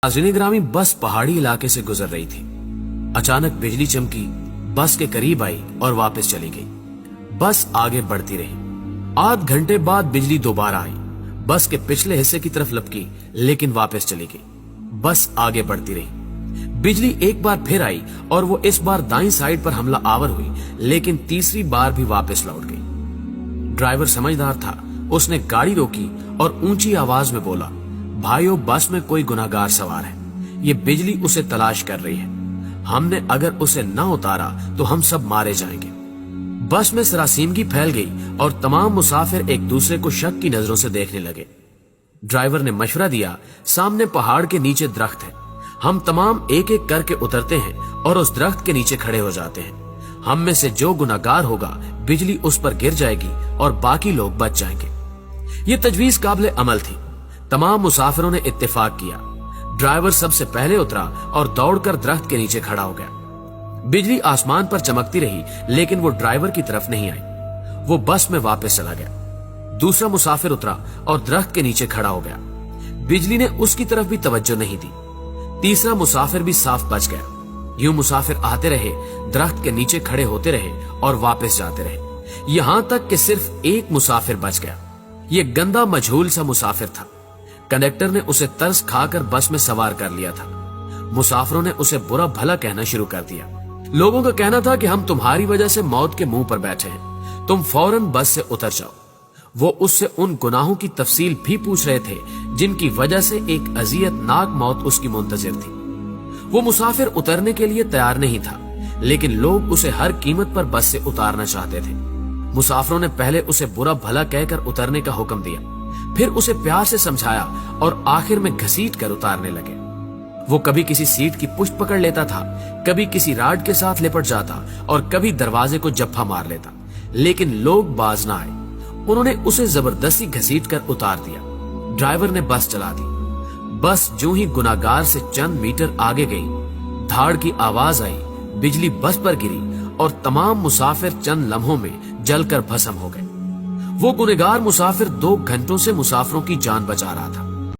नाज़रीन ग्रामी, बस पहाड़ी इलाके से गुजर रही थी। अचानक बिजली चमकी, बस के करीब आई और वापस चली गई। बस आगे बढ़ती रही। आध घंटे बाद बिजली दोबारा आई, बस के पिछले हिस्से की तरफ लपकी, लेकिन वापस चली गई। बस आगे बढ़ती रही। बिजली एक बार फिर आई और वो इस बार दाईं साइड पर हमला आवर हुई, लेकिन तीसरी बार भी वापस लौट गई। ड्राइवर समझदार था, उसने गाड़ी रोकी और ऊंची आवाज में बोला, भाइयों, बस में कोई गुनाहगार सवार है। ये बिजली उसे तलाश कर रही है। हमने अगर उसे न उतारा तो हम सब मारे जाएंगे। बस में सरासीमगी फैल गई और तमाम मुसाफिर एक दूसरे को शक की नजरों से देखने लगे। ड्राइवर ने मशवरा दिया, सामने पहाड़ के नीचे दरख्त है, हम तमाम एक एक करके उतरते हैं और उस दरख्त के नीचे खड़े हो जाते हैं। हम में से जो गुनाहगार होगा, बिजली उस पर गिर जाएगी और बाकी लोग बच जाएंगे। ये तजवीज काबिल अमल थी। तमाम मुसाफिरों ने इत्तेफाक किया। ड्राइवर सबसे पहले उतरा और दौड़कर दरख्त के नीचे खड़ा हो गया। बिजली आसमान पर चमकती रही, लेकिन वो ड्राइवर की तरफ नहीं आई। वो बस में वापस चला गया। दूसरा मुसाफिर उतरा और दरख्त के नीचे खड़ा हो गया। बिजली ने उसकी तरफ भी तवज्जो नहीं दी। तीसरा मुसाफिर भी साफ बच गया। यूं मुसाफिर आते रहे, दरख्त के नीचे खड़े होते रहे और वापस जाते रहे, यहां तक कि सिर्फ एक मुसाफिर बच गया। ये गंदा मजहूल सा मुसाफिर था। कंडक्टर ने उसे तरस खाकर बस में सवार कर लिया था। मुसाफिरों ने उसे बुरा भला कहना शुरू कर दिया। लोगों का कहना था कि हम तुम्हारी वजह से मौत के मुंह पर बैठे हैं, तुम फौरन बस से उतर जाओ। वो उससे उन गुनाहों की तफसील भी पूछ रहे थे जिनकी वजह से एक अजियतनाक मौत उसकी मुंतजिर थी। वो मुसाफिर उतरने के लिए तैयार नहीं था, लेकिन लोग उसे हर कीमत पर बस से उतारना चाहते थे। मुसाफिरों ने पहले उसे बुरा भला कहकर उतरने का हुक्म दिया, फिर उसे प्यार से समझाया और आखिर में घसीट कर उतारने लगे। वो कभी किसी सीट की पुष्ट पकड़ लेता था, कभी किसी राड के साथ लिपट जाता और कभी दरवाजे को जप्फा मार लेता, लेकिन लोग बाज ना आए। उन्होंने उसे जबरदस्ती घसीट कर उतार दिया। ड्राइवर ने बस चला दी। बस जो ही गुनाहगार से चंद मीटर आगे गई, धाड़ की आवाज आई, बिजली बस पर गिरी और तमाम मुसाफिर चंद लम्हों में जलकर भस्म हो गए। वो गुनहगार मुसाफिर 2 घंटों से मुसाफिरों की जान बचा रहा था।